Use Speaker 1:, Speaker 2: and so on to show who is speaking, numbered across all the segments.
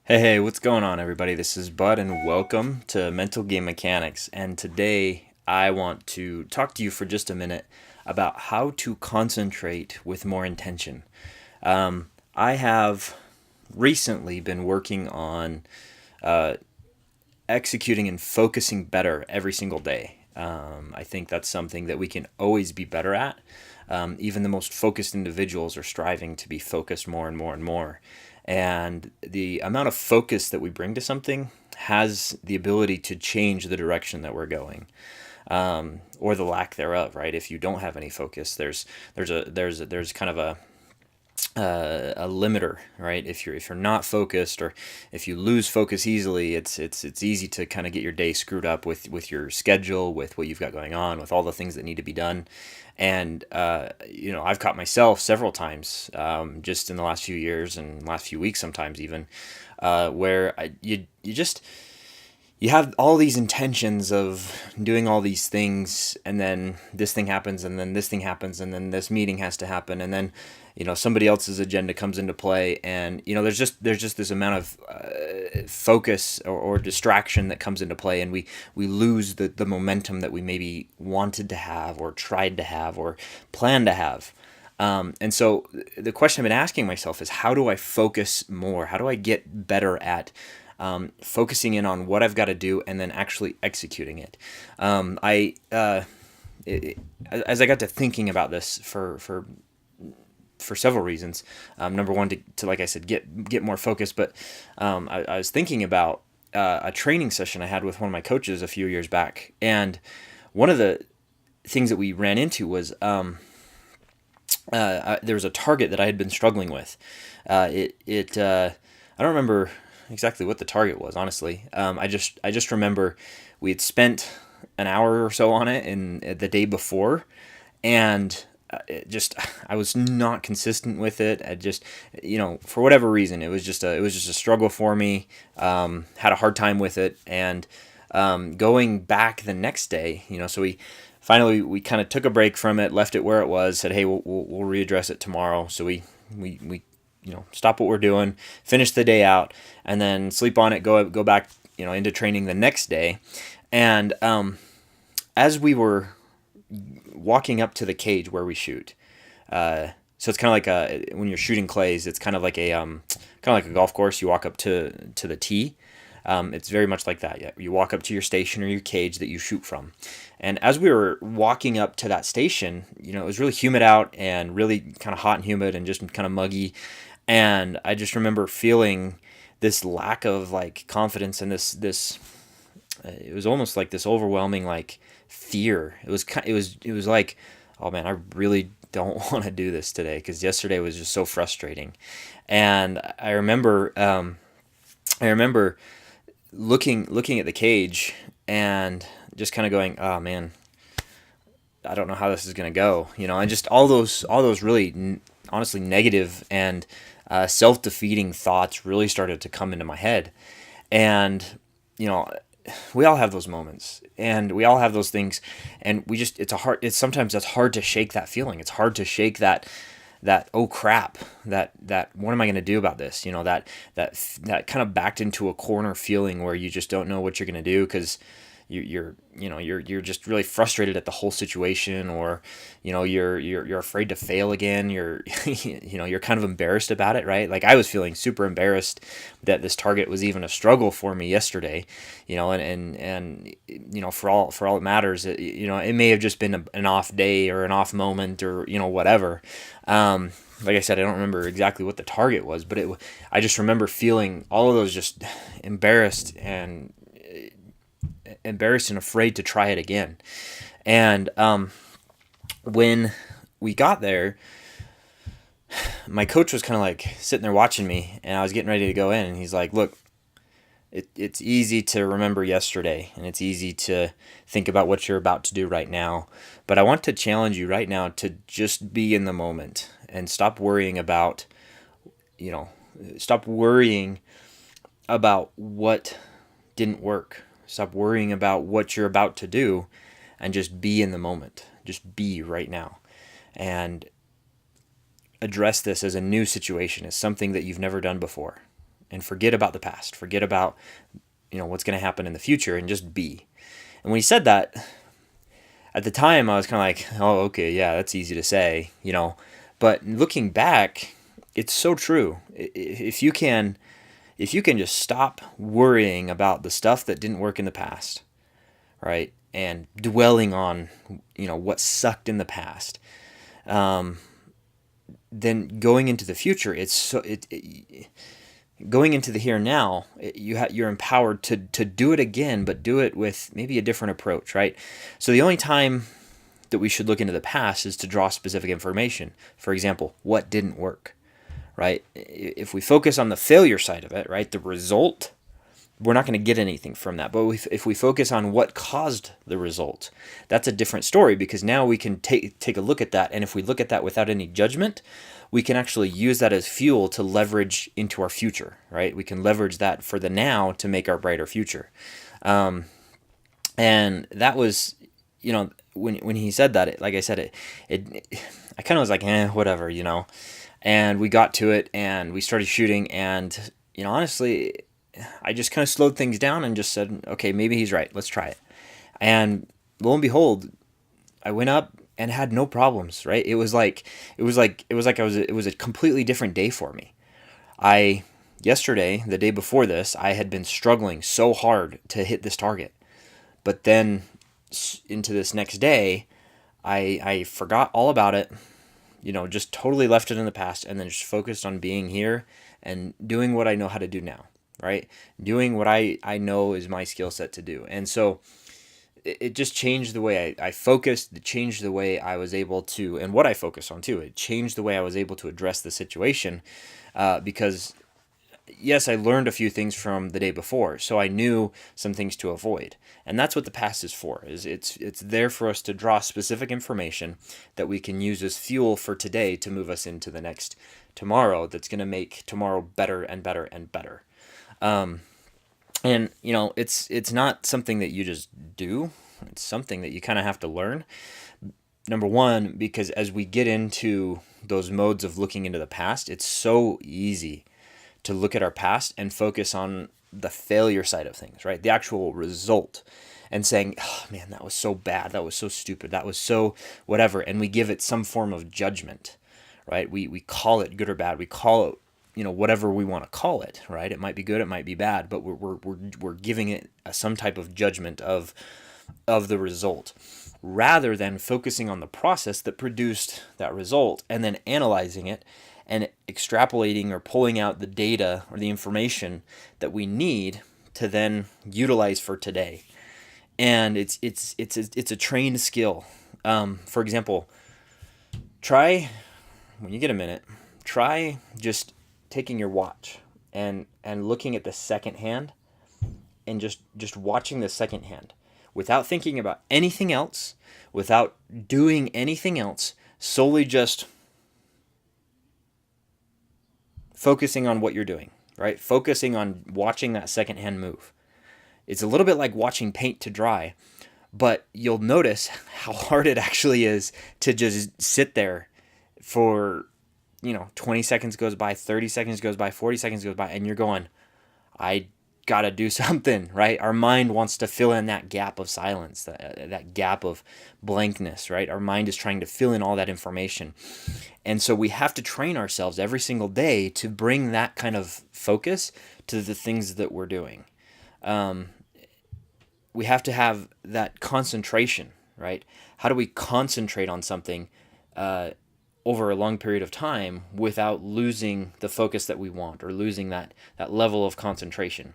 Speaker 1: Hey, what's going on, everybody? This is Bud, and welcome to Mental Game Mechanics. And today I want to talk to you for just a minute about how to concentrate with more intention. I have recently been working on executing and focusing better every single day. I think that's something that we can always be better at. Even the most focused individuals are striving to be focused more and more and more. And the amount of focus that we bring to something has the ability to change the direction that we're going, or the lack thereof. Right? If you don't have any focus, there's kind of a limiter, right? If you're not focused, or if you lose focus easily, it's easy to kind of get your day screwed up with your schedule, with what you've got going on, with all the things that need to be done. And I've caught myself several times, just in the last few years and last few weeks, sometimes even, where you just you have all these intentions of doing all these things, and then this thing happens, and then this thing happens, and then this meeting has to happen, and then somebody else's agenda comes into play, and there's just this amount of focus or distraction that comes into play, and we lose the momentum that we maybe wanted to have, or tried to have, or planned to have. And so the question I've been asking myself is, how do I focus more? How do I get better at focusing in on what I've got to do and then actually executing it? As I got to thinking about this for several reasons. Number one, to like I said, get more focused. But I was thinking about a training session I had with one of my coaches a few years back, and one of the things that we ran into was there was a target that I had been struggling with. I don't remember exactly what the target was, honestly. I just remember we had spent an hour or so on it in the day before, and I was not consistent with it. I just, for whatever reason, it was just a struggle for me. Had a hard time with it, and going back the next day, so we kind of took a break from it, left it where it was, said, hey, we'll readdress it tomorrow. So we stop what we're doing, finish the day out, and then sleep on it, go back into training the next day. And as we were walking up to the cage where we shoot, so it's kind of like when you're shooting clays, it's kind of like a golf course. You walk up to the tee. It's very much like that. Yeah, you walk up to your station or your cage that you shoot from. And as we were walking up to that station, it was really humid out, and really kind of hot and humid, and just kind of muggy. And I just remember feeling this lack of like confidence, and this it was almost like this overwhelming like fear. It was like, oh man, I really don't want to do this today, because yesterday was just so frustrating. And I remember looking at the cage, and just kind of going, oh man, I don't know how this is going to go, and just all those really honestly negative and self-defeating thoughts really started to come into my head. And you know we all have those moments, and we all have those things, and it's sometimes it's hard to shake that feeling. It's hard to shake that oh crap, that what am I going to do about this, that kind of backed into a corner feeling, where you just don't know what you're going to do, because you're just really frustrated at the whole situation, or you're afraid to fail again. You're kind of embarrassed about it, right? Like, I was feeling super embarrassed that this target was even a struggle for me yesterday, and for all it matters, it may have just been an off day, or an off moment, or whatever. Like I said, I don't remember exactly what the target was, but I just remember feeling all of those, just embarrassed and afraid to try it again. And when we got there, my coach was kind of like sitting there watching me, and I was getting ready to go in, and he's like, look, it's easy to remember yesterday, and it's easy to think about what you're about to do right now, but I want to challenge you right now to just be in the moment, and stop worrying about what didn't work. Stop worrying about what you're about to do, and just be in the moment. Just be right now. And address this as a new situation, as something that you've never done before. and forget about the past, forget about, what's going to happen in the future, and just be. And when he said that, at the time I was kind of like, oh, okay, yeah, that's easy to say, but looking back, it's so true. If you can just stop worrying about the stuff that didn't work in the past, right, and dwelling on what sucked in the past, then going into the future, going into the here and now, you're empowered to do it again, but do it with maybe a different approach, right? So the only time that we should look into the past is to draw specific information. For example, what didn't work, right? If we focus on the failure side of it, right, the result, we're not going to get anything from that. But if we focus on what caused the result, that's a different story, because now we can take a look at that. And if we look at that without any judgment, we can actually use that as fuel to leverage into our future, right? We can leverage that for the now to make our brighter future. And that was, when he said that, like I said, I kind of was like, whatever, and we got to it and we started shooting, and, honestly, I just kind of slowed things down and just said, okay, maybe he's right. Let's try it. And lo and behold, I went up and had no problems, right? It was like it was a completely different day for me. Yesterday, the day before this, I had been struggling so hard to hit this target. But then into this next day, I forgot all about it, just totally left it in the past, and then just focused on being here and doing what I know how to do now, right? Doing what I know is my skill set to do. And so it just changed the way I focused. It changed the way I was able to, and what I focused on too. It changed the way I was able to address the situation, because yes, I learned a few things from the day before, so I knew some things to avoid. And that's what the past is for. It's there for us to draw specific information that we can use as fuel for today to move us into the next tomorrow, that's going to make tomorrow better and better and better. And it's not something that you just do. It's something that you kind of have to learn. Number one, because as we get into those modes of looking into the past, it's so easy to look at our past and focus on the failure side of things, right? The actual result, and saying, oh man, that was so bad. That was so stupid. That was so whatever. And we give it some form of judgment, right? We call it good or bad. We call it, whatever we want to call it, right? It might be good, it might be bad, but we're giving it some type of judgment of the result, rather than focusing on the process that produced that result and then analyzing it and extrapolating or pulling out the data or the information that we need to then utilize for today. And it's a trained skill. For example, try, when you get a minute, try just taking your watch and looking at the second hand, and just watching the second hand without thinking about anything else, without doing anything else, solely just focusing on what you're doing, right? Focusing on watching that second hand move. It's a little bit like watching paint to dry, but you'll notice how hard it actually is to just sit there for 20 seconds goes by, 30 seconds goes by, 40 seconds goes by, and you're going, I gotta do something, right? Our mind wants to fill in that gap of silence, that gap of blankness, right? Our mind is trying to fill in all that information. And so we have to train ourselves every single day to bring that kind of focus to the things that we're doing. We have to have that concentration, right? How do we concentrate on something over a long period of time without losing the focus that we want, or losing that level of concentration?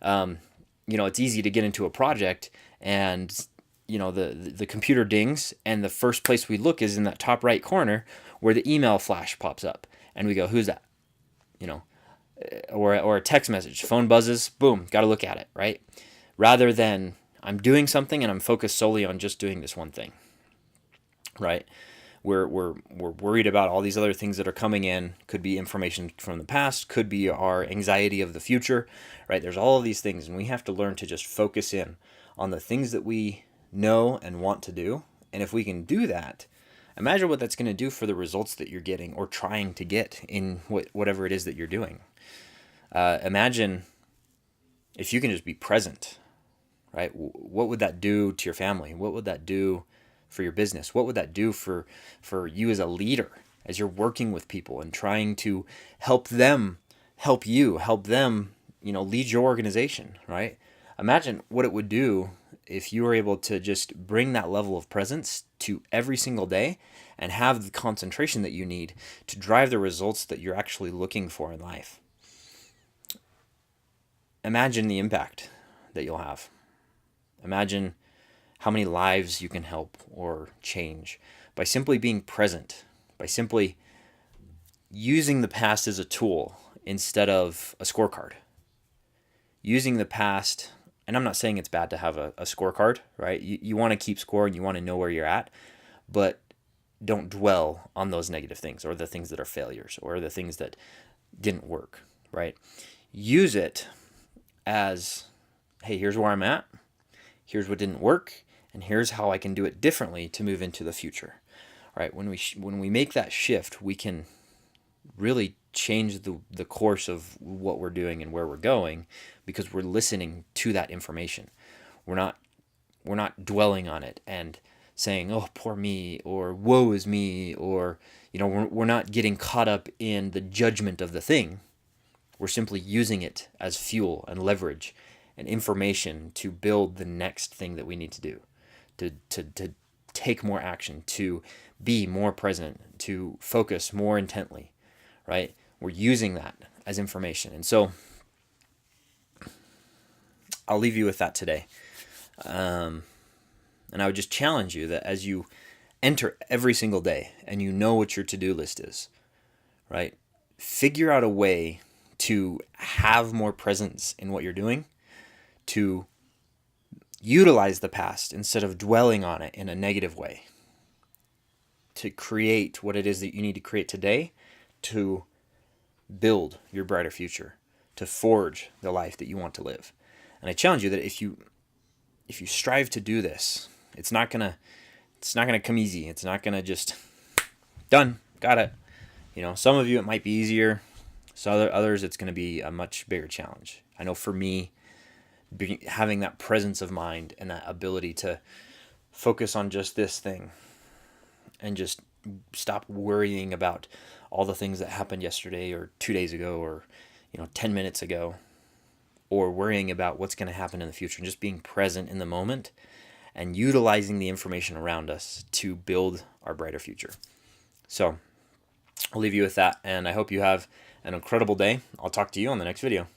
Speaker 1: It's easy to get into a project and the computer dings, and the first place we look is in that top right corner where the email flash pops up, and we go, who's that? Or a text message, phone buzzes, boom, got to look at it, right? Rather than I'm doing something and I'm focused solely on just doing this one thing, right? We're worried about all these other things that are coming in. Could be information from the past, could be our anxiety of the future, right? There's all of these things, and we have to learn to just focus in on the things that we know and want to do. And if we can do that, imagine what that's going to do for the results that you're getting or trying to get in whatever it is that you're doing. Imagine if you can just be present, right? What would that do to your family? What would that do for your business? What would that do for you as a leader, as you're working with people and trying to help them help you, help them, lead your organization, right? Imagine what it would do if you were able to just bring that level of presence to every single day and have the concentration that you need to drive the results that you're actually looking for in life. Imagine the impact that you'll have. Imagine how many lives you can help or change by simply being present, by simply using the past as a tool instead of a scorecard. Using the past, and I'm not saying it's bad to have a scorecard, right? You want to keep score and you want to know where you're at, but don't dwell on those negative things or the things that are failures or the things that didn't work, right? Use it as, hey, here's where I'm at, here's what didn't work, and here's how I can do it differently to move into the future, right? When we make that shift, we can really change the course of what we're doing and where we're going because we're listening to that information. We're not dwelling on it and saying, oh, poor me, or woe is me, or we're not getting caught up in the judgment of the thing. We're simply using it as fuel and leverage and information to build the next thing that we need to do, to take more action, to be more present, to focus more intently, right? We're using that as information. And so I'll leave you with that today. And I would just challenge you that as you enter every single day and you know what your to-do list is, right? Figure out a way to have more presence in what you're doing, to utilize the past instead of dwelling on it in a negative way, to create what it is that you need to create today to build your brighter future, to forge the life that you want to live. And I challenge you that if you strive to do this, it's not gonna come easy. It's not gonna just done, got it. Some of you it might be easier. So others it's gonna be a much bigger challenge. I know for me, having that presence of mind and that ability to focus on just this thing and just stop worrying about all the things that happened yesterday or 2 days ago or 10 minutes ago, or worrying about what's going to happen in the future, and just being present in the moment and utilizing the information around us to build our brighter future. So I'll leave you with that, and I hope you have an incredible day. I'll talk to you on the next video.